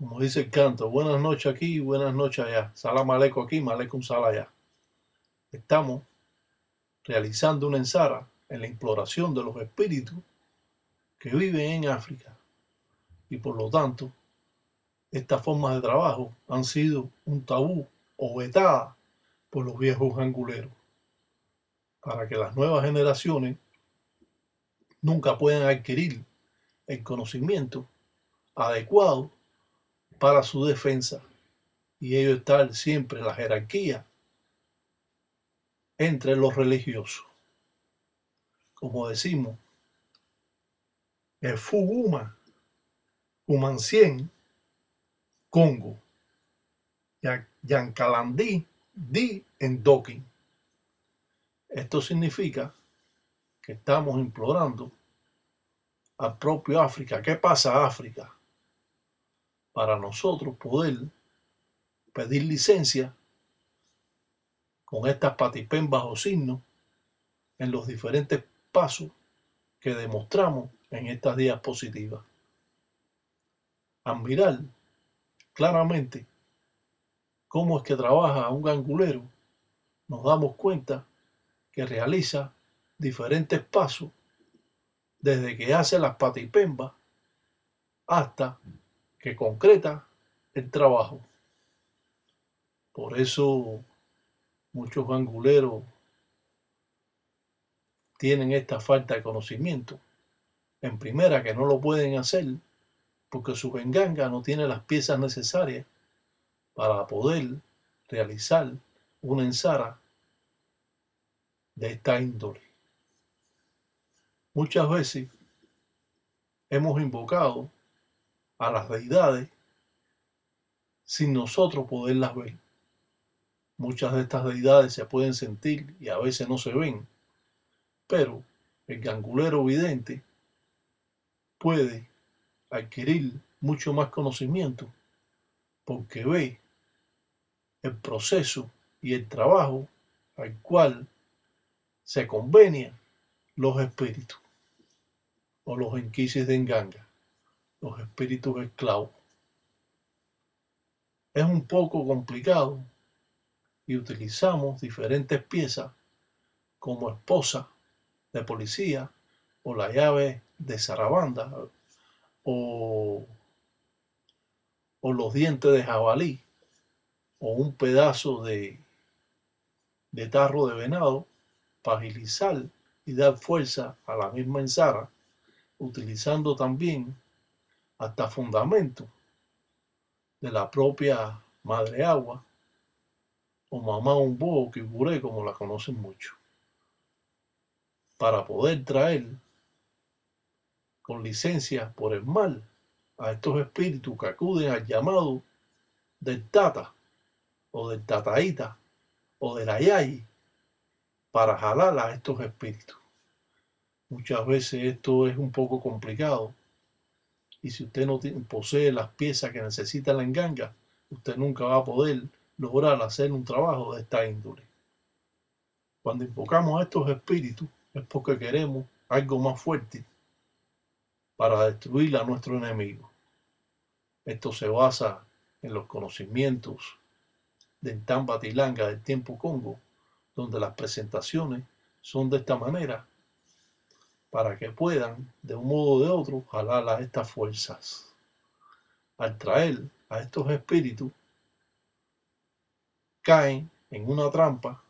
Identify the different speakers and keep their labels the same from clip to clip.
Speaker 1: Como dice el canto, buenas noches aquí, buenas noches allá. Salam aleikum aquí, maleikum salam allá. Estamos realizando una ensara en la exploración de los espíritus que viven en África. Y por lo tanto, estas formas de trabajo han sido un tabú o vetadas por los viejos anguleros, para que las nuevas generaciones nunca puedan adquirir el conocimiento adecuado para su defensa y ello estar siempre en la jerarquía entre los religiosos. Como decimos, el Fuguma, Humancien, Congo, Yancalandí, Di en Dokin. Esto significa que estamos implorando al propio África, ¿qué pasa África? Para nosotros poder pedir licencia con estas patipembas o signos en los diferentes pasos que demostramos en estas diapositivas. Al mirar claramente cómo es que trabaja un gangulero, nos damos cuenta que realiza diferentes pasos desde que hace las patipembas hasta que concreta el trabajo. Por eso muchos ganguleros tienen esta falta de conocimiento. En primera, que no lo pueden hacer porque su enganga no tiene las piezas necesarias para poder realizar una ensara de esta índole. Muchas veces hemos invocado a las deidades sin nosotros poderlas ver. Muchas de estas deidades se pueden sentir y a veces no se ven, pero el gangulero vidente puede adquirir mucho más conocimiento porque ve el proceso y el trabajo al cual se convenian los espíritus o los enquisis de enganga, los espíritus esclavos. Es un poco complicado y utilizamos diferentes piezas como esposa de policía o la llave de zarabanda o, o los dientes de jabalí o un pedazo de tarro de venado para agilizar y dar fuerza a la misma ensara, utilizando también hasta fundamentos de la propia madre agua o mamá umbo o quiburé, como la conocen mucho, para poder traer con licencia por el mal a estos espíritus que acuden al llamado del tata o del tataíta o de la yayi para jalar a estos espíritus. Muchas veces esto es un poco complicado y si usted no posee las piezas que necesita la enganga, usted nunca va a poder lograr hacer un trabajo de esta índole. Cuando invocamos a estos espíritus es porque queremos algo más fuerte para destruir a nuestro enemigo. Esto se basa en los conocimientos del Tambatilanga del tiempo Congo, donde las presentaciones son de esta manera para que puedan, de un modo o de otro, jalar a estas fuerzas. Al traer a estos espíritus, caen en una trampa,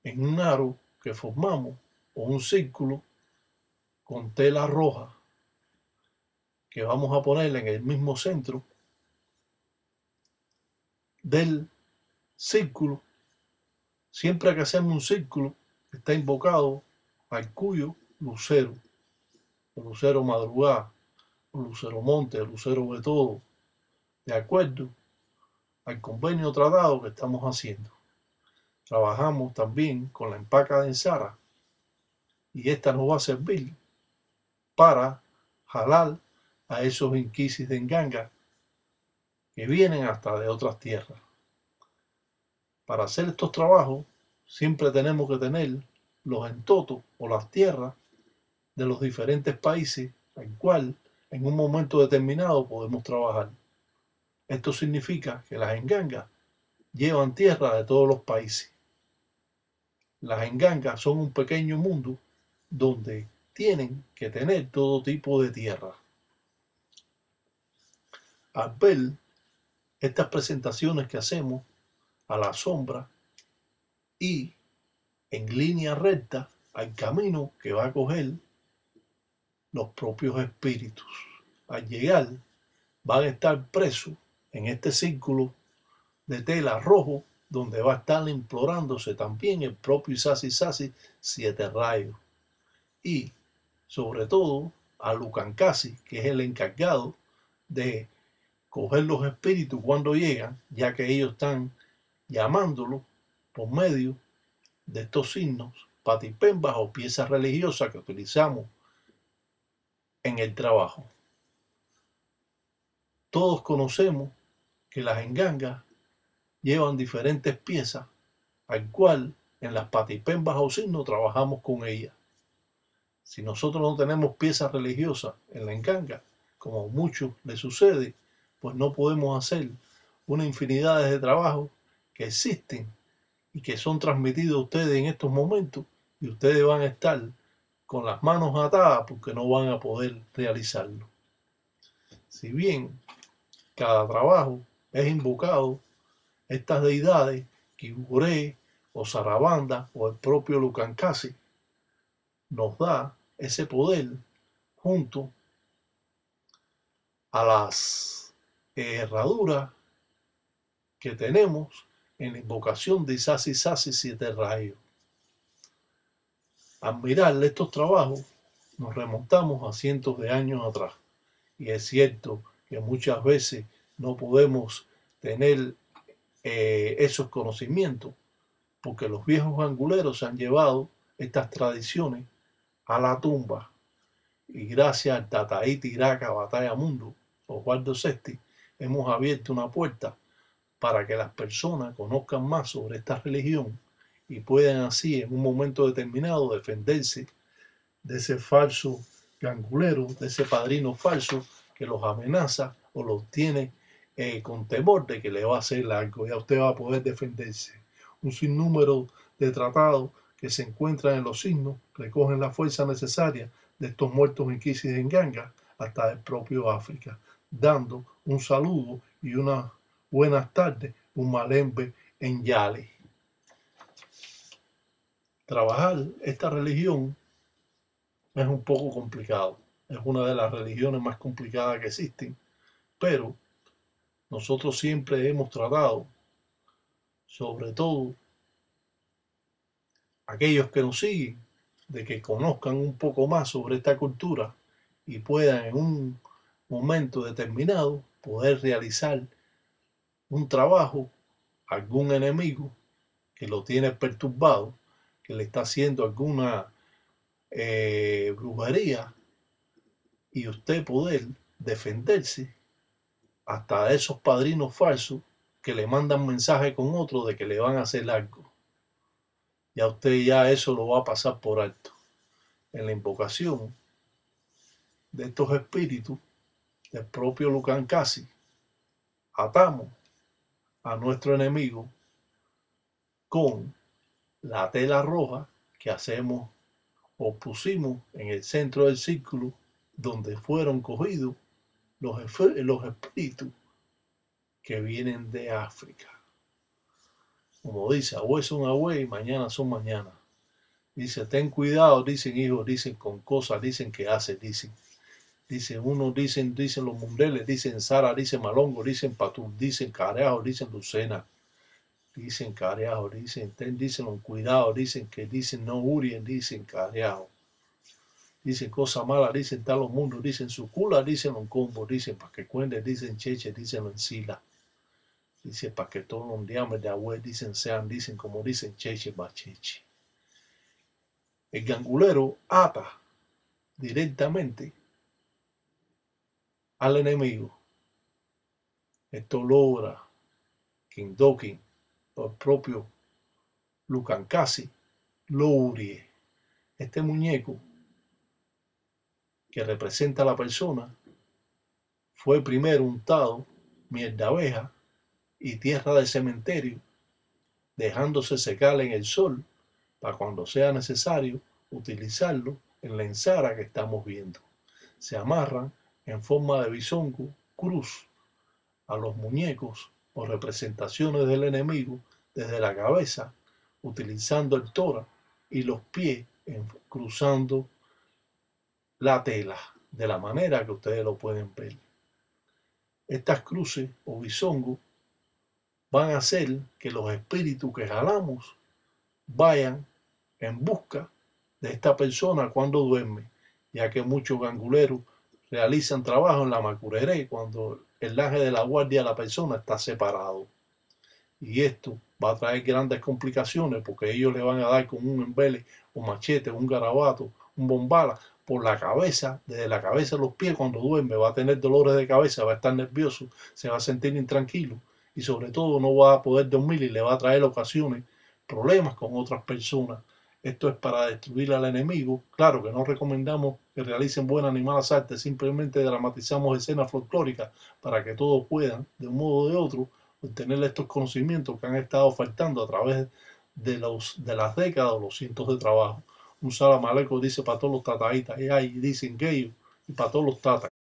Speaker 1: en un aro que formamos, o un círculo con tela roja que vamos a poner en el mismo centro del círculo. Siempre que hacemos un círculo, está invocado al cuyo lucero, el lucero madrugada, el lucero monte, el lucero de todo, de acuerdo al convenio tratado que estamos haciendo. Trabajamos también con la empaca de ensara y esta nos va a servir para jalar a esos inquisis de enganga que vienen hasta de otras tierras. Para hacer estos trabajos siempre tenemos que tener los entotos o las tierras de los diferentes países al cual en un momento determinado podemos trabajar. Esto significa que las engangas llevan tierra de todos los países. Las engangas son un pequeño mundo donde tienen que tener todo tipo de tierra. Al ver estas presentaciones que hacemos a la sombra y en línea recta al camino que va a coger los propios espíritus. Al llegar van a estar presos en este círculo de tela rojo donde va a estar implorándose también el propio Isasi Sasi 7 rayos. Y sobre todo a Lucancasi, que es el encargado de coger los espíritus cuando llegan, ya que ellos están llamándolo por medio de estos signos, patipembas o piezas religiosas que utilizamos en el trabajo. Todos conocemos que las engangas llevan diferentes piezas, al cual en las patipembas o signos trabajamos con ellas. Si nosotros no tenemos piezas religiosas en la enganga, como a muchos les sucede, pues no podemos hacer una infinidad de trabajos que existen y que son transmitidos a ustedes en estos momentos, y ustedes van a estar con las manos atadas porque no van a poder realizarlo. Si bien cada trabajo es invocado, estas deidades, Kiguré o Sarabanda o el propio Lucancasi, nos da ese poder junto a las herraduras que tenemos en la invocación de Isasi Sasi 7 rayos. Al mirar estos trabajos nos remontamos a cientos de años atrás, y es cierto que muchas veces no podemos tener esos conocimientos porque los viejos anguleros han llevado estas tradiciones a la tumba, y gracias al Tataíti Iraca Batalla Mundo Osvaldo Sesti hemos abierto una puerta para que las personas conozcan más sobre esta religión y puedan así en un momento determinado defenderse de ese falso gangulero, de ese padrino falso que los amenaza o los tiene con temor de que le va a hacer algo. Ya usted va a poder defenderse. Un sinnúmero de tratados que se encuentran en los signos recogen la fuerza necesaria de estos muertos en crisis en Ganga hasta el propio África, dando un saludo y unas buenas tardes, un malembe en Yale. Trabajar esta religión es un poco complicado. Es una de las religiones más complicadas que existen, pero nosotros siempre hemos tratado, sobre todo aquellos que nos siguen, de que conozcan un poco más sobre esta cultura y puedan en un momento determinado poder realizar un trabajo a algún enemigo que lo tiene perturbado, que le está haciendo alguna brujería, y usted poder defenderse hasta esos padrinos falsos que le mandan mensaje con otro de que le van a hacer algo. Ya usted ya eso lo va a pasar por alto. En la invocación de estos espíritus del propio Lucancasi, atamos a nuestro enemigo con la tela roja que hacemos o pusimos en el centro del círculo donde fueron cogidos los espíritus que vienen de África. Como dice, agüey son agüey y mañana son mañana. Dice, ten cuidado, dicen hijos, dicen con cosas, dicen que hacen, dicen. Dicen unos, dicen los mundeles, dicen Sara, dicen Malongo, dicen Patún, dicen Careajo, dicen Lucena. Dicen Careajo, dicen, dicen cuidado, dicen que dicen no hurien, dicen Careajo. Dicen cosas malas, dicen tal los mundos, dicen su cula, dicen los combos, dicen pa' que cuende, dicen cheche, dicen lo encila. Dice para que todos los diames de agüe dicen sean, dicen como dicen cheche, bacheche. El gangulero ata directamente al enemigo. Esto logra que indoquen por el propio Lucancasi lo urie. Este muñeco que representa a la persona fue primero untado miel de abeja y tierra de cementerio, dejándose secar en el sol para cuando sea necesario utilizarlo en la ensara que estamos viendo. Se amarran en forma de bisongo, cruz, a los muñecos o representaciones del enemigo desde la cabeza, utilizando el tórax y los pies cruzando la tela, de la manera que ustedes lo pueden ver. Estas cruces o bisongos van a hacer que los espíritus que jalamos vayan en busca de esta persona cuando duerme, ya que muchos ganguleros realizan trabajo en la macureré cuando el ángel de la guardia de la persona está separado. Y esto va a traer grandes complicaciones porque ellos le van a dar con un embele, un machete, un garabato, un bombala por la cabeza, desde la cabeza a los pies cuando duerme, va a tener dolores de cabeza, va a estar nervioso, se va a sentir intranquilo y sobre todo no va a poder dormir y le va a traer ocasiones, problemas con otras personas. Esto es para destruir al enemigo. Claro que no recomendamos que realicen buenas ni malas artes, simplemente dramatizamos escenas folclóricas para que todos puedan, de un modo o de otro, obtener estos conocimientos que han estado faltando a través de las décadas o los cientos de trabajo. Un salam aleikum dice para todos los tataitas, y dicen que ellos, y para todos los tatas.